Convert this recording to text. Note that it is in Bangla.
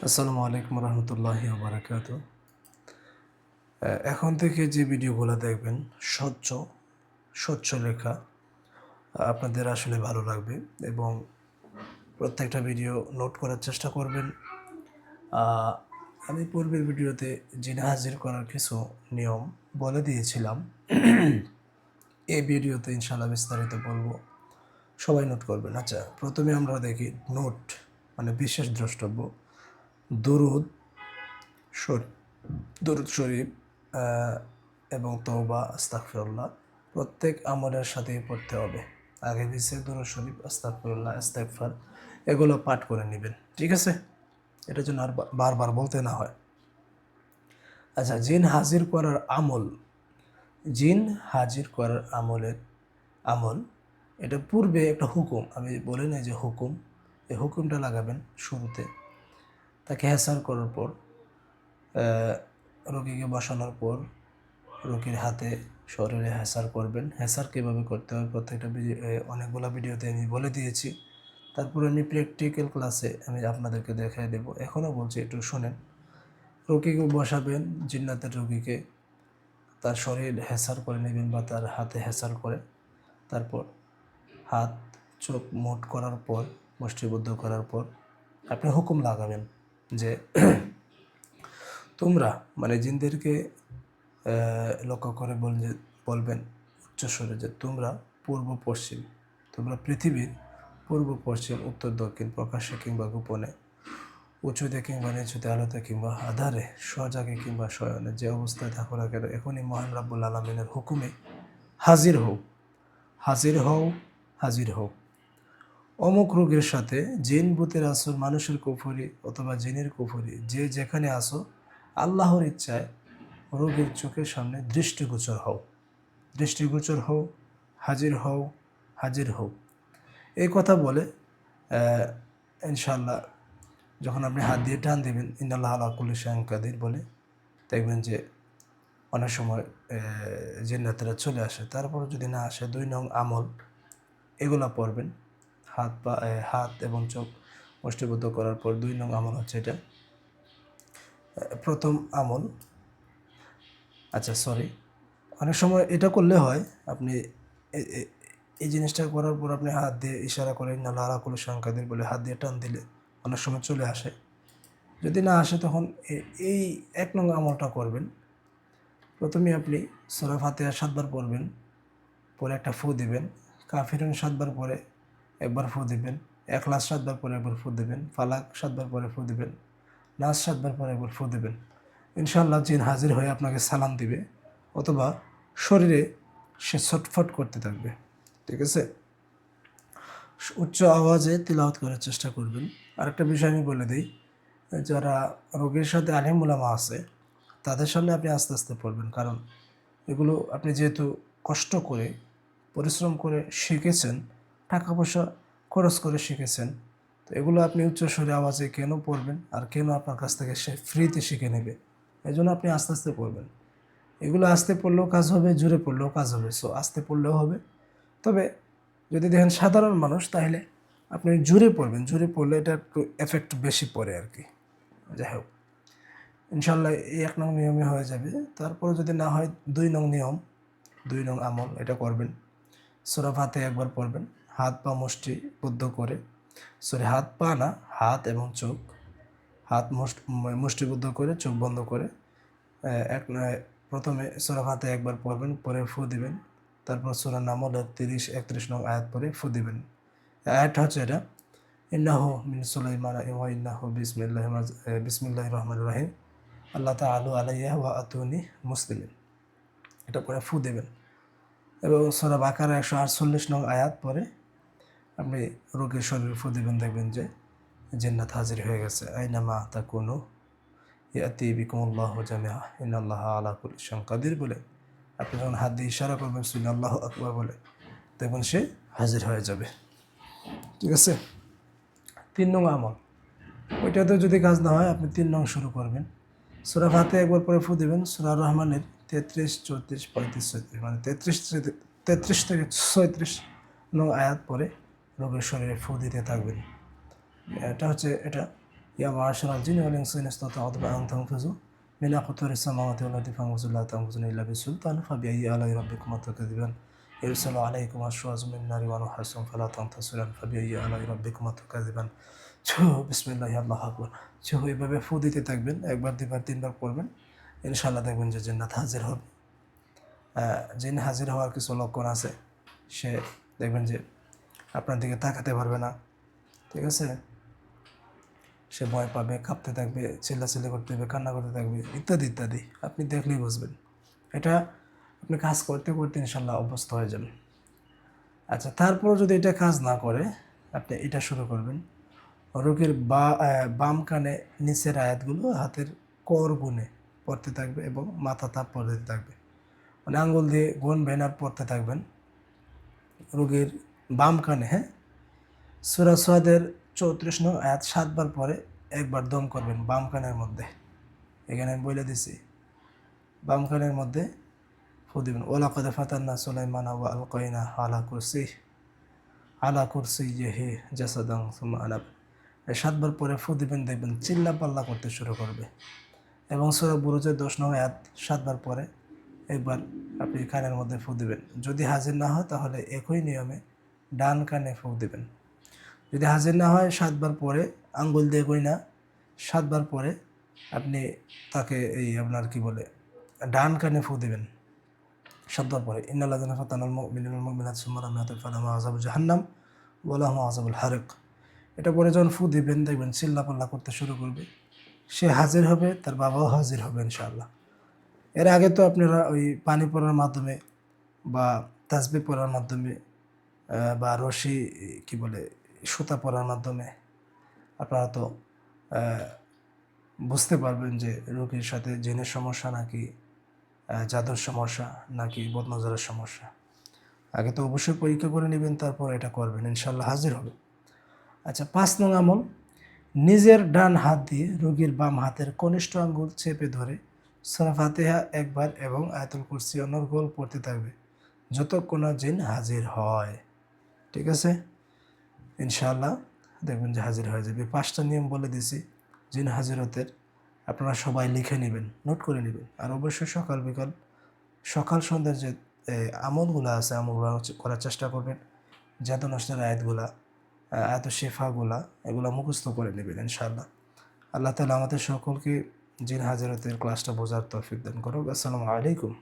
আসসালামু আলাইকুম রহমতুল্লাহি বারাকাত। এখন থেকে যে ভিডিওগুলো দেখবেন স্বচ্ছ স্বচ্ছ লেখা আপনাদের আসলে ভালো লাগবে এবং প্রত্যেকটা ভিডিও নোট করার চেষ্টা করবেন। আমি পূর্বের ভিডিওতে জিন হাজির করার কিছু নিয়ম বলে দিয়েছিলাম। এই ভিডিওতে ইনশাআল্লাহ বিস্তারিত বলবো, সবাই নোট করবেন। আচ্ছা, প্রথমে আমরা দেখি নোট মানে বিশেষ দ্রষ্টব্য দুরুদ শরীফ। দুরুদ শরীফ এবং তওবা আস্তাগফিরুল্লাহ প্রত্যেক আমলের সাথেই পড়তে হবে। আগে পিছিয়ে দুরুদ শরীফ, আস্তাগফিরুল্লাহ, ইস্তেগফার এগুলো পাঠ করে নেবেন, ঠিক আছে? এটা যেন আর বারবার বলতে না হয়। আচ্ছা, জিন হাজির করার আমল, জিন হাজির করার আমল এটা পূর্বে একটা হুকুম, আমি বলি না যে হুকুম, এই হুকুমটা লাগাবেন শুরুতে। তাকে হেসার করার পর, রোগীকে বসানোর পর রোগীর হাতে শরীরে হেসার করবেন। হেসার কীভাবে করতে হবে প্রত্যেকটা অনেকগুলো ভিডিওতে আমি বলে দিয়েছি। তারপরে আমি প্র্যাকটিক্যাল ক্লাসে আমি আপনাদেরকে দেখাই দেব। এখনও বলছি, একটু শোনেন। রোগীকে বসাবেন, জিন্নাতের রোগীকে তার শরীর হেসার করে নেবেন বা তার হাতে হেসার করে, তারপর হাত চোখ মুট করার পর, মুষ্টিবদ্ধ করার পর আপনি হুকুম লাগাবেন যে তোমরা মানে জিনদেরকে লক্ষ্য করে বলবেন উচ্চস্বরে যে তোমরা পূর্ব পশ্চিম, তোমরা পৃথিবীর পূর্ব পশ্চিম উত্তর দক্ষিণ প্রকাশ্যে কিংবা গোপনে, উঁচুতে কিংবা নিচুতে, আলোতে কিংবা আধারে, সজাগে কিংবা শয়নে, যে অবস্থায় থাকো না কেন এখনই মহান রাব্বুল আলামিনের হুকুমে হাজির হও, হাজির হও, হাজির হও। অমুক রোগের সাথে জিন ভূতের আসর, মানুষের কুফরি অথবা জিনের কুফরি, যে যেখানে আসো আল্লাহর ইচ্ছায় রোগীর চোখের সামনে দৃষ্টিগোচর হও, দৃষ্টিগোচর হও, হাজির হও, হাজির হও। এই কথা বলে ইনশাআল্লাহ যখন আপনি হাত দিয়ে টান দেবেন, ইন্নাল্লাহ আলা কুল্লি শাইইন কাদির বলে, দেখবেন যে অনেক সময় জিন্নাতেরা চলে আসে। তারপর যদি না আসে, 2 নং আমল এগুলা পড়বেন। হাত এবং চোখ মুষ্টিবদ্ধ করার পর 2 নং আমল হচ্ছে এটা। প্রথম আমল, আচ্ছা সরি, অনেক সময় এটা করলে হয়, আপনি এই জিনিসটা করার পর আপনি হাত দিয়ে ইশারা করে ইন্নাল্লাহ আলা কুল্লি শাইইন কাদির বলে হাত দিয়ে টান দিলে অনেক সময় চলে আসে। যদি না আসে তখন এই 1 নং আমলটা করবেন। প্রথমে আপনি সূরা ফাতিহা 7 বার পড়বেন, পরে একটা ফু দিবেন। কাফিরুন 7 বার পরে একবার ফু দিবেন। ইখলাস 7 বার পরে একবার ফু দিবেন। ফালাক 7 বার পরে ফু দিবেন। নাস 7 বার পরে একবার ফু দিবেন। ইনশাআল্লাহ জিন হাজির হয়ে আপনাকে সালাম দিবে অথবা শরীরে সে ছটফট করতে থাকবে, ঠিক আছে? উচ্চ আওয়াজে তিলাওয়াত করার চেষ্টা করবেন। আরেকটা বিষয় আমি বলে দিই, যারা রোগীর সাথে আলিম উলামা আছে তাদের সামনে আপনি আস্তে আস্তে পড়বেন, কারণ এগুলো আপনি যেহেতু কষ্ট করে পরিশ্রম করে শিখেছেন, টাকা পয়সা খরচ করে শিখেছেন, তো এগুলো আপনি উচ্চস্বরে আওয়াজে কেন পড়বেন আর কেন আপনার কাছ থেকে সে ফ্রিতে শিখে নেবে? এই জন্য আপনি আস্তে আস্তে পড়বেন। এগুলো আস্তে পড়লেও কাজ হবে, জোরে পড়লেও কাজ হবে। সো আস্তে পড়লেও হবে। তবে যদি দেখেন সাধারণ মানুষ, তাহলে আপনি জোরে পড়বেন। জোরে পড়লে এটা একটু এফেক্ট বেশি পড়ে আর কি। যাই হোক, ইনশাল্লাহ এই 1 নং নিয়মে হয়ে যাবে। তারপরে যদি না হয় 2 নং নিয়ম, 2 নং আমল এটা করবেন। সূরা ফাতিহা একবার পড়বেন, হাত পা মুষ্টিবদ্ধ করে, সরি হাত পা না, হাত এবং চোখ, হাত মুষ্টিবদ্ধ করে চোখ বন্ধ করে প্রথমে সূরা ফাতিহা একবার পড়বেন, পরে ফু দিবেন। তারপর সূরা নামল 31 নং আয়াত পরে ফু দিবেন। আয়াতটা হচ্ছে এটা, ইন্নাহু মিন সুলাইমান ওয়া ইন্নাহু বিসমিল্লাহির রহমানির রহিম, আল্লাহ তাআলু আলাইয়া ওয়া আতুনি মুসলিমিন। এটা পরে ফু দেবেন। এবং সূরা বাকারা 148 নং আয়াত পরে আপনি রোগীর শরীরে ফু দিবেন, দেখবেন যে জান্নাত হাজির হয়ে গেছে। আইনামা তাকুনু ইয়াতি বিকুমুল্লাহু জামিআ ইন্নাল্লাহা আলা কুল্লি শাইইন কাদির বলে আপনি যখন হাত দিয়ে ইশারা করবেন আল্লাহু আকবার বলে, দেখবেন সে হাজির হয়ে যাবে, ঠিক আছে? 3 নং আমল, ওইটাতে যদি কাজ না হয় আপনি 3 নং শুরু করবেন। সূরা ফাতিহা একবার পরে ফু দিবেন। সূরা রহমানের 33, 34, 35, 36 মানে 33 থেকে 36 নং আয়াত পরে রোগীর শরীরে ফু দিতে থাকবেন। এটা হচ্ছে এটা ইয়া মা'আশারাল জিন্নি ওয়াল ইনসি ইন ইসতাতা'তুম আন তানফুযু মিন আকতারিস সামাওয়াতি ওয়াল আরদি ফানফুযু লা তানফুযুনা ইল্লা বিসুলতান ফাবিআইয়ি আলা'i রাব্বিকুমা তুকাযিবান ইরসালু আলাইকুম আশওয়াযুম মিন নারি ওয়া নুহাসুন ফালা তানতাসিরান ফাবিআইয়ি আলা'i রাব্বিকুমা তুকাযিবান। বিসমিল্লাহি আল্লাহু আকবার। এভাবে ফু দিতে থাকবেন, একবার, দুইবার, তিনবার পড়বেন, ইনশাআল্লাহ দেখবেন যে জান্নাত হাজির হবে। জিন হাজির হওয়ার কিছু লক্ষণ আছে, সে দেখবেন যে আপনার দিকে তাকাতে পারবে না, ঠিক আছে, সে ভয় পাবে, কাঁপতে থাকবে, চিল্লাচিল্লি করতে থাকবে, কান্না করতে থাকবে, ইত্যাদি ইত্যাদি। আপনি দেখলেই বুঝবেন। এটা আপনি কাজ করতে করতে ইনশাল্লাহ অভ্যস্ত হয়ে যাবেন। আচ্ছা, তারপর যদি এটা কাজ না করে, আপনি এটা শুরু করবেন। রোগীর বাম কানে নিচের আয়াতগুলো হাতের কর গুণে পড়তে থাকবে এবং মাথা তাপ পড়তে থাকবে, মানে আঙ্গুল দিয়ে গুনবেন আর পড়তে থাকবেন রোগীর বাম কানে। হ্যাঁ, সূরা সাদের 34 নং আয়াত 7 বার পরে একবার দম করবেন বাম কানের মধ্যে। এখানে আমি বলে দিছি, বাম কানের মধ্যে ফু দিবেন। ওয়ালাকাদ ফাতান্না সুলাইমানা ওয়া আলকাইনা আলা কুরসিয়্যিহি জাসাদান সুম্মা আনাব। 7 বার পরে ফু দিবেন, দেখবেন চিল্লা পাল্লা করতে শুরু করবে। এবং সূরা বুরুজের 10 নং আয়াত 7 বার পরে একবার আপনি কানের মধ্যে ফু দিবেন। যদি হাজির না হয় তাহলে একই নিয়মে ডান কানে ফু দিবেন। যদি হাজির না হয় 7 বার পরে আঙ্গুল দিয়ে কই না, 7 বার পরে আপনি তাকে আপনার কি বলে ডান কানে ফু দিবেন 7 বার পরে। ইন্নাল্লাযিনা ফাতানাল মুমিনিনা ওয়াল মুমিনাত সুম্মা লাম ইয়াতুবু ফালাহুম আযাবু জাহান্নাম ওয়া লাহুম আযাবুল হারিক। এটা পরে যখন ফু দিবেন দেখবেন চিল্লাপাল্লা করতে শুরু করবে, সে হাজির হবে, তার বাবাও হাজির হবে ইনশাআল্লাহ। এর আগে তো আপনারা ওই পানি পড়ার মাধ্যমে বা তাসবিহ পড়ার মাধ্যমে বা রশি কি বলে সুতা পরার মাধ্যমে আপনারা তো বুঝতে পারবেন যে রোগীর সাথে জিনের সমস্যা নাকি জাদুর সমস্যা নাকি বদনজরের সমস্যা। আগে তো অবশ্যই পরীক্ষা করে নেবেন, তারপর এটা করবেন, ইনশাল্লাহ হাজির হবে। আচ্ছা, 5 নং আমল, নিজের ডান হাত দিয়ে রোগীর বাম হাতের কনিষ্ঠ আঙ্গুল চেপে ধরে সূরা ফাতিহা একবার এবং আয়াতুল কুরসি অনর্গল পড়তে থাকবে যতক্ষণ না জিন হাজির হয়। ঠিক আছে, ইনশাআল্লাহ দেখবেন যে হাজির হয়ে যাবে। 5টা নিয়ম বলে দিছি জিন হাজিরতের, আপনারা সবাই লিখে নেবেন, নোট করে নেবেন। আর অবশ্যই সকাল বিকাল, সকাল সন্ধ্যার যে আমলগুলো আছে আমলগুলো করার চেষ্টা করবেন। জাদু নষ্টের আয়াতগুলা, আয়াত শেফাগুলা, এগুলো মুখস্থ করে নেবেন ইনশাআল্লাহ। আল্লাহ তাআলা আমাদের সকলকে জিন হাজিরতের ক্লাসটা বোঝার তৌফিক দান করুক। আসসালামু আলাইকুম।